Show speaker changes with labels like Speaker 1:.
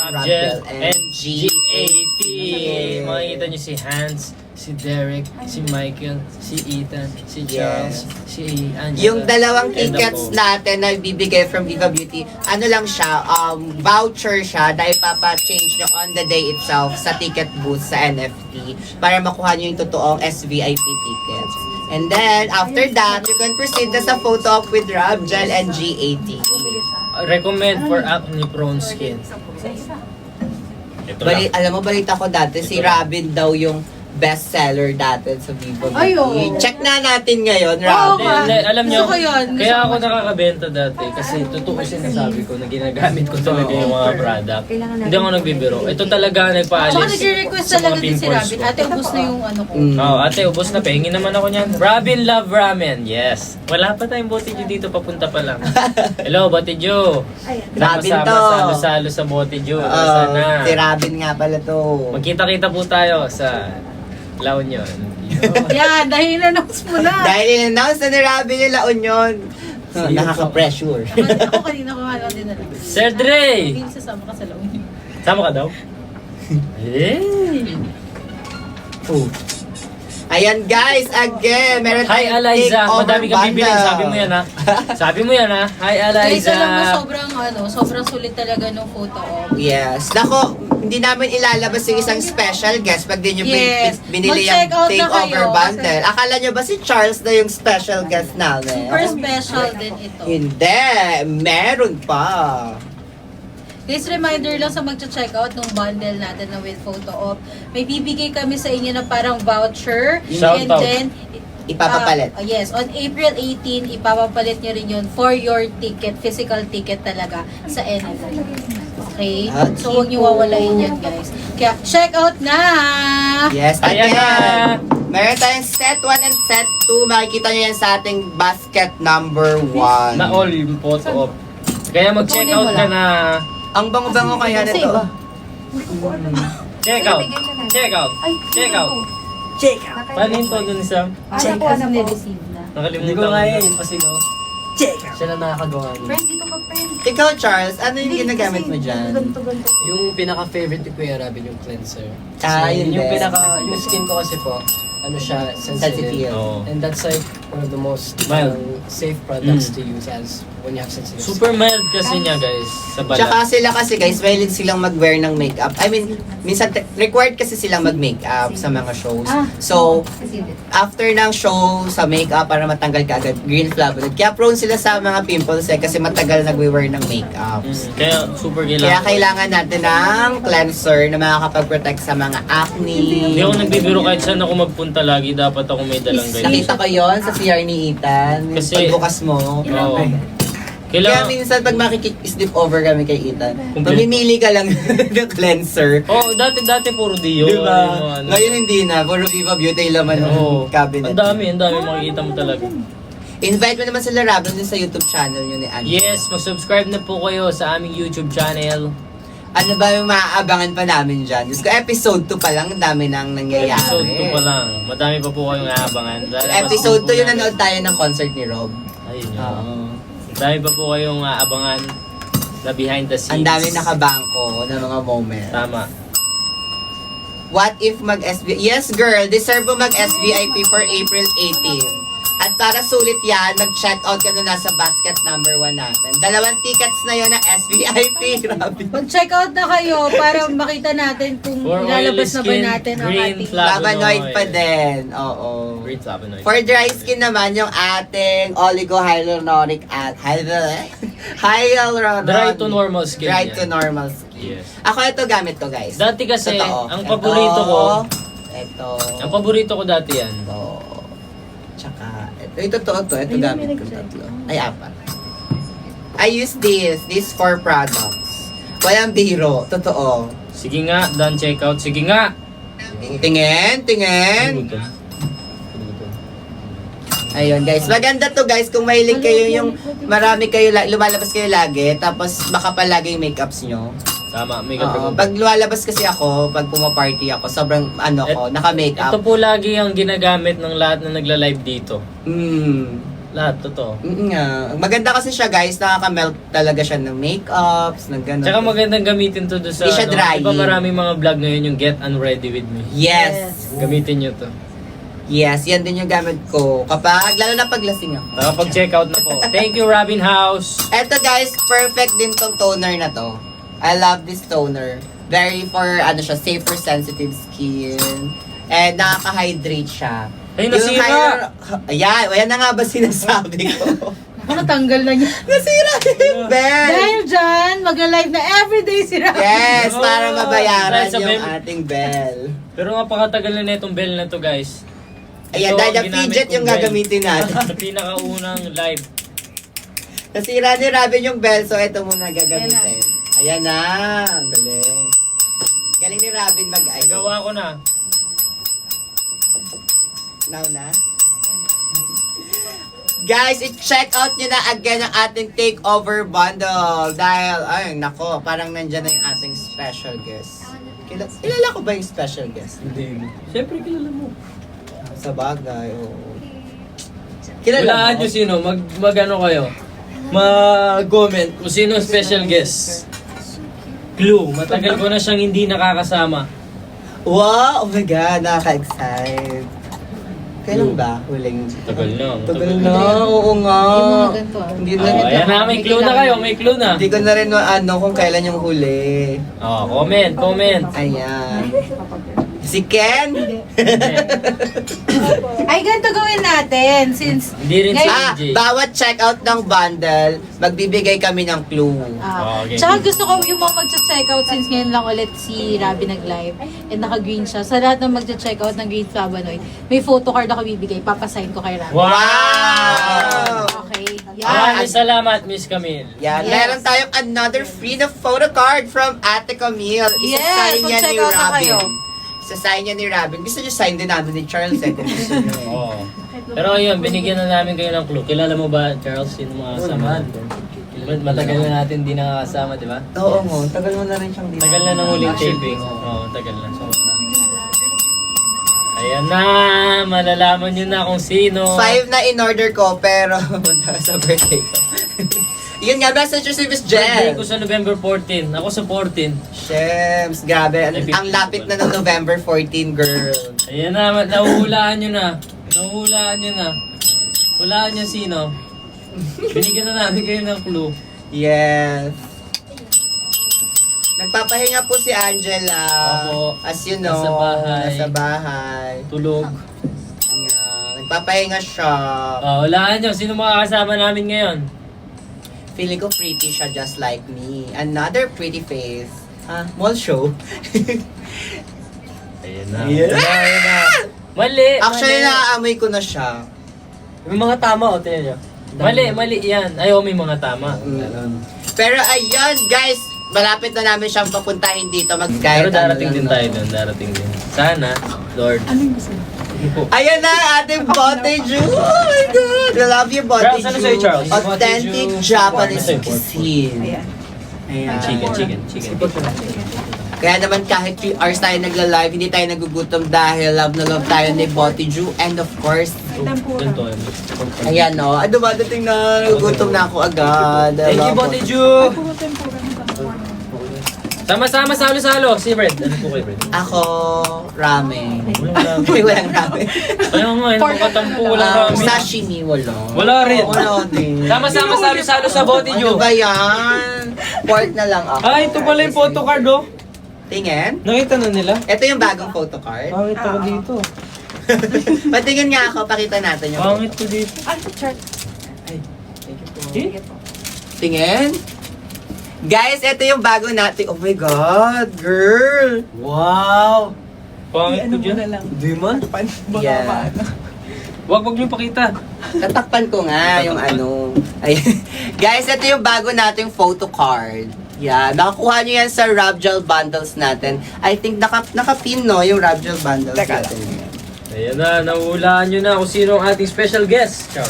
Speaker 1: Rabjel and G80. Makikita nyo si Hans, si Derek, si Michael, si Ethan, si Charles, si Angela.
Speaker 2: Yung dalawang
Speaker 1: and
Speaker 2: tickets
Speaker 1: ako.
Speaker 2: natin na bibigay from Viva Beauty, ano lang siya, voucher siya dahil papa-change nyo on the day itself sa ticket booth sa NFT para makuha nyo yung totoong SVIP tickets. And then, after that, you can proceed na sa photo op with Rabjel and G80.
Speaker 1: Recommend for acne prone skin. Ito lang.
Speaker 2: Alam mo, balita ko dati, si Robin daw yung best seller dati sa Viva
Speaker 3: Ay,
Speaker 2: Beauty.
Speaker 3: oo.
Speaker 2: Check na natin ngayon,
Speaker 3: Oo,
Speaker 2: Robin.
Speaker 1: Alam nyo,
Speaker 3: Gusto ko yun.
Speaker 1: kaya ako nakakabenta dati kasi totoo sinasabi ko na ginagamit ko talaga yung mga product. Hindi ako nagbibiro. Ito talaga
Speaker 3: Tsaka
Speaker 1: nagpaalis
Speaker 3: nag-request
Speaker 1: sa mga
Speaker 3: talaga din si
Speaker 1: pimples
Speaker 3: Robin.
Speaker 1: ko.
Speaker 3: Ate, ubus na yung ano ko.
Speaker 1: Oh, ate, ubos na. Pahingin naman ako niyan. Robin Love Ramen. Yes. Wala pa tayong Botijo dito. Papunta pa lang. Hello, Botijo.
Speaker 2: Robin to.
Speaker 1: Salo-salo sa Botijo. Sana.
Speaker 2: Si Robin nga pala to.
Speaker 1: Magkita-kita po tayo sa La Union.
Speaker 3: Yan, dahil na-announce mo na.
Speaker 2: Dahil in-announce na ni Robin yung La Union. Nakaka-pressure.
Speaker 3: Ako kanina ko nga lang din na lang.
Speaker 1: Sir Dre!
Speaker 3: Hindi sasama ka sa laon.
Speaker 1: Sama ka daw? Hey!
Speaker 2: Oh. Ayan guys, again, meron
Speaker 1: Hi
Speaker 2: tayong
Speaker 1: Eliza,
Speaker 2: takeover
Speaker 1: madami kang bibili.
Speaker 2: bundle.
Speaker 1: Sabi mo yan ha. Sabi mo yan ha. Hi
Speaker 3: Guys,
Speaker 1: Eliza.
Speaker 3: alam mo, sobrang sulit talaga nung photo op.
Speaker 2: Yes. Nako, hindi namin ilalabas yung isang special guest pag di nyo
Speaker 3: Yes.
Speaker 2: binili yung
Speaker 3: Mag-check out na
Speaker 2: takeover
Speaker 3: kayo.
Speaker 2: bundle. Akala nyo ba si Charles na yung special guest namin?
Speaker 3: Super special din ito.
Speaker 2: Hindi, meron pa.
Speaker 3: This reminder lang sa magcha-check out ng bundle natin na with photo op. May bibigay kami sa inyo na parang voucher.
Speaker 1: Shout
Speaker 3: and
Speaker 1: out.
Speaker 3: then,
Speaker 2: Ipapapalit.
Speaker 3: yes, on April 18, ipapapalit nyo rin yun for your ticket, physical ticket talaga sa NFT. Okay? So, huwag nyo wawalayin yan, guys. Kaya, check out na!
Speaker 2: Yes,
Speaker 1: Ayan na.
Speaker 2: again. Meron tayong set 1 and set 2. Makikita nyo yan sa ating basket number 1.
Speaker 1: Na all yung photo op. Kaya mag-check out ka na.
Speaker 2: Ang bango-bango kaya
Speaker 3: Kasi
Speaker 2: nito.
Speaker 3: iba.
Speaker 1: Check out. Check out. Check out.
Speaker 2: Check out.
Speaker 1: Paano yung todo ni Sam?
Speaker 3: Check out na receive na.
Speaker 1: Nakalimutan
Speaker 4: Hindi ko nga
Speaker 1: ko.
Speaker 4: yun, pasigaw.
Speaker 2: Check out.
Speaker 4: Siya lang nakakagawa niya.
Speaker 3: Friend, dito ka, friend.
Speaker 2: Ikaw, Charles, ano yung ginagamit mo dyan?
Speaker 4: Yung pinaka-favorite ni Kuya Robin, yung cleanser.
Speaker 2: Ah, yun
Speaker 4: yung
Speaker 2: din.
Speaker 4: yung skin ko kasi po, ano siya, sensitive.
Speaker 2: Sensitive.
Speaker 1: Oo.
Speaker 4: And that's like one of the most
Speaker 1: Mild.
Speaker 4: safe products to use as when you have sensitive skin.
Speaker 1: Super mild kasi niya guys. Sa
Speaker 2: Tsaka
Speaker 1: balat.
Speaker 2: sila kasi guys, mahilig silang mag-wear ng makeup. I mean, minsan required kasi silang mag-makeup sa mga shows. So, after ng show sa makeup para matanggal ka agad, green flavonoid. Kaya prone sila sa mga pimples kasi matagal nag-wear ng makeup.
Speaker 1: Kaya super
Speaker 2: Kaya
Speaker 1: kailangan.
Speaker 2: kailangan natin ng cleanser na makakapag-protect sa mga acne.
Speaker 1: Hindi ako nagbibiro kahit saan ako magpunta lagi. Dapat ako may dalang ganyan.
Speaker 2: Nakita ko yon sa CR ni Ethan.
Speaker 1: Kasi-
Speaker 2: Pagbukas mo.
Speaker 1: Oo.
Speaker 2: Kaya
Speaker 1: Kailangan.
Speaker 2: minsan pag makikip-slip over kami kay Ethan,
Speaker 1: Complete.
Speaker 2: mamimili ka lang ng cleanser.
Speaker 1: Oh, dati puro Dio.
Speaker 2: Di ba?
Speaker 1: Yung ano.
Speaker 2: Ngayon hindi na. Puro Viva Beauty laman ng
Speaker 1: Oo.
Speaker 2: cabinet.
Speaker 1: Ang dami makikita mo talaga.
Speaker 2: Invite mo naman sila Robin din sa YouTube channel yun ni Anne.
Speaker 1: Yes, mag-subscribe na po kayo sa aming YouTube channel.
Speaker 2: Ano ba yung maaabangan pa namin dyan? Diyos ko, episode 2 pa lang, ang dami nang nangyayari.
Speaker 1: Episode 2 pa lang. Madami pa po kayong aabangan.
Speaker 2: Episode 2 yung nanood tayo ng concert ni Rob.
Speaker 1: Ayun yun.
Speaker 2: Oo.
Speaker 1: Dami pa po kayong aabangan na behind the scenes.
Speaker 2: Ang dami nakabangko ng mga moment.
Speaker 1: Tama.
Speaker 2: What if mag-SVIP? Yes, girl, deserve mo mag-SVIP for April 18. At para sulit yan, mag-check out ka na nasa basket number 1 natin. 2 tickets na yun na SVIP. Grabe.
Speaker 3: Mag-check out na kayo para makita natin kung
Speaker 1: For
Speaker 3: ilalabas
Speaker 1: oily
Speaker 3: na ba
Speaker 1: skin,
Speaker 3: natin ang
Speaker 1: green
Speaker 3: ating...
Speaker 2: Flavonoid pa din. Oo.
Speaker 1: Green flavonoid.
Speaker 2: For dry skin naman, yung ating oligohyaluronic at hyaluronic.
Speaker 1: Dry to normal skin
Speaker 2: Dry
Speaker 1: yan.
Speaker 2: to normal skin.
Speaker 1: Yes.
Speaker 2: Ako ito gamit ko, guys.
Speaker 1: Dati kasi,
Speaker 2: Totoo.
Speaker 1: ang paborito ko,
Speaker 2: Ito.
Speaker 1: ang paborito ko dati yan.
Speaker 2: Ito. Tsaka, ito totoo to. Ito gamit ko 3. Ay, 4. I use these 4 products. Walang biro. Totoo.
Speaker 1: Sige nga, done checkout. Sige nga!
Speaker 2: Tingin. Ayun guys, maganda to guys kung mahilig kayo yung marami kayo, lumalabas kayo lagi, tapos baka palagi yung makeups nyo.
Speaker 1: Tama, may
Speaker 2: Oo,
Speaker 1: katrag.
Speaker 2: pag lumalabas kasi ako, pag pumaparty ako, sobrang
Speaker 1: Ito
Speaker 2: naka-makeup.
Speaker 1: po lagi ang ginagamit ng lahat na nagla-live dito. lahat, totoo.
Speaker 2: Nga. Maganda kasi siya guys, nakaka-melt talaga siya ng makeups, ng gano'n.
Speaker 1: Tsaka magandang gamitin to doon sa,
Speaker 2: Hindi siya drying.
Speaker 1: Diba maraming mga vlog ngayon yung Get Unready With Me.
Speaker 2: Yes.
Speaker 1: Gamitin nyo to.
Speaker 2: Yes, yan din yung gamit ko. Kapag, lalo na paglasing ako.
Speaker 1: Nakapag-check out na po. Thank you, Robin House.
Speaker 2: Eto guys, perfect din tong toner na to. I love this toner. Very for, siya, safe for sensitive skin. And nakaka-hydrate siya.
Speaker 1: Ay, nasira!
Speaker 2: Ayan na nga ba sinasabi ko?
Speaker 3: Natanggal na niya.
Speaker 2: Nasira yung bell!
Speaker 3: Dahil dyan, mag-live na everyday si Robin.
Speaker 2: Yes, para mabayaran
Speaker 1: Dahil sa
Speaker 2: yung
Speaker 1: bell.
Speaker 2: ating bell.
Speaker 1: Pero napakatagal na itong bell na to, guys.
Speaker 2: Ayan,
Speaker 1: Ito
Speaker 2: dahil
Speaker 1: ang
Speaker 2: yung
Speaker 1: ginamit
Speaker 2: fidget
Speaker 1: kong
Speaker 2: yung
Speaker 1: bell.
Speaker 2: gagamitin natin.
Speaker 1: Sa pinakaunang live.
Speaker 2: Nasira ni Robin yung bell, so ito muna gagamitin. Ayan na, ang galing. Galing ni Robin mag-ayos.
Speaker 1: Nagawa ko na.
Speaker 2: Now na? Guys, i-check out nyo na again ang ating takeover bundle. Dahil, ay, nako, parang nandyan na yung ating special guest. Kilala ko ba yung special guest?
Speaker 1: Hindi. Siyempre, kilala mo.
Speaker 2: Sa bagay, oo. Kilala
Speaker 1: Walaan
Speaker 2: mo?
Speaker 1: nyo sino. Mag-ano kayo. Mag-comment kung sino ang special guest. Clue. Matagal ko na siyang hindi nakakasama.
Speaker 2: Wow! Oh my God, nakaka-excite. Kailan ba? Huling...
Speaker 1: Tagal na.
Speaker 2: Tagal na, oo nga.
Speaker 3: Hindi mo na ganito, ah.
Speaker 2: Hindi
Speaker 1: Oh,
Speaker 2: na.
Speaker 1: ayan na, may clue na kayo. May clue na.
Speaker 2: Hindi ko na rin kung kailan yung huli.
Speaker 1: Oh, comment.
Speaker 2: Ayan. Si Ken?
Speaker 3: Ay, ganito gawin natin. Since,
Speaker 1: Hindi rin si
Speaker 3: Ngayon-
Speaker 1: DJ.
Speaker 2: Bawat check-out ng bundle, magbibigay kami ng clue.
Speaker 1: Okay.
Speaker 3: Tsaka gusto ko yung mga magcha-checkout since ngayon lang ulit si Robin nag-live and naka-green siya. Sa lahat ng magcha-checkout ng Green Flavonoid, may photo card ako bibigay. Papasign ko kay Robin.
Speaker 2: Wow!
Speaker 3: Okay.
Speaker 1: Maraming
Speaker 3: Yan.
Speaker 1: salamat, Miss Camille.
Speaker 2: Yan,
Speaker 3: Yes.
Speaker 2: meron tayong another free na photo card from Ate Camille. Isasign
Speaker 3: Yes,
Speaker 2: niya ni
Speaker 3: mag-check out na kayo.
Speaker 2: Robin. Isasign niya ni Robin. Gusto niyo sign din namin ni Charles kung gusto niyo.
Speaker 1: Oo. Pero ayun, binigyan na namin kayo ng clue. Kilala mo ba, Charles, sino mga kasama natin? Matagal na natin di nakakasama, di ba?
Speaker 2: Oo mo, tagal mo na rin siyang dito.
Speaker 1: Tagal na ng huling taping. Oo, tagal na. Sobra. Ayan na, malalaman nyo na kung sino.
Speaker 2: 5 na in-order ko, pero sa birthday ko. Yun nga, message si Miss
Speaker 1: Birthday
Speaker 2: Jen.
Speaker 1: ko sa November 14. Ako sa 14.
Speaker 2: Shems, grabe. Ang lapit na ng November 14, girl.
Speaker 1: Ayan na, nahuhulaan nyo na. Nahuhulaan nyo na. Hulaan nyo sino. Binigyan na namin kayo ng clue.
Speaker 2: Yes. Nagpapahinga po si Angela.
Speaker 1: Opo.
Speaker 2: As you know,
Speaker 1: Nasa bahay.
Speaker 2: nasa bahay.
Speaker 1: Tulog.
Speaker 2: Yeah. Nagpapahinga siya.
Speaker 1: Hulaan nyo, sino makakasama namin ngayon?
Speaker 2: Feeling ko pretty siya just like me. Another pretty face. Mall show.
Speaker 1: Ayan na.
Speaker 2: Yeah.
Speaker 1: Ayan na. Mali!
Speaker 2: Actually,
Speaker 1: mali.
Speaker 2: naaamoy ko na siya.
Speaker 4: May mga tama o, tingnan nyo.
Speaker 1: Mali yan. Ayaw, may mga tama.
Speaker 2: Pero ayun, guys, malapit na namin siyang papuntahin dito.
Speaker 1: Pero darating din tayo doon, darating din. Sana, Lord.
Speaker 2: Ayan na, ating Bote Ju. Oh my God. I love you, Bote
Speaker 1: Charles, ano sa'yo, Charles?
Speaker 2: Authentic
Speaker 4: Bote Ju,
Speaker 2: Japanese
Speaker 1: Ayan.
Speaker 2: cuisine. Ayan.
Speaker 1: Chicken.
Speaker 2: Kaya naman kahit 3 hours tayo nagla-live, hindi tayo nagugutom dahil love na love tayo ni Bote Ju. And of course,
Speaker 1: Ganito.
Speaker 2: ayan no, dumadating na, nagugutom na ako agad.
Speaker 4: Thank you, Bote Ju!
Speaker 1: Sama-sama, salo-salo. Si Red. Ano po kay Red?
Speaker 2: Ako, ramen.
Speaker 1: Walang
Speaker 2: Ay, walang ramen.
Speaker 1: Ayaw nga, yung katampo, walang ramen.
Speaker 2: Sashimi, wala.
Speaker 1: Wala rin.
Speaker 2: Wala din.
Speaker 1: Sama-sama, salo-salo sa bote
Speaker 2: Ano
Speaker 1: nyo.
Speaker 2: ba yan? Pork na lang ako.
Speaker 1: Ay, ito pala yung photocard, oh.
Speaker 2: Tingin.
Speaker 1: Nakita na nila?
Speaker 2: Ito yung bagong photocard.
Speaker 1: Pangit ako dito.
Speaker 2: Patingin nga ako, pakita natin yung
Speaker 1: Pangit ko dito.
Speaker 2: Tingin. Guys, ito yung bago natin. Oh my God, girl.
Speaker 4: Wow!
Speaker 1: Pangit ko dyan.
Speaker 4: Di man?
Speaker 2: Yeah.
Speaker 1: Wag niyo pakita.
Speaker 2: Tatakpan ko nga yung ano. Ayan. Guys, ito yung bago nating photo card. Yeah, nakakuha nyo yan sa Rabgel bundles natin. I think nakapin no, yung Rabgel bundles natin.
Speaker 1: Ayan na, nahulaan nyo na kung sino ang ating special guest. Ciao.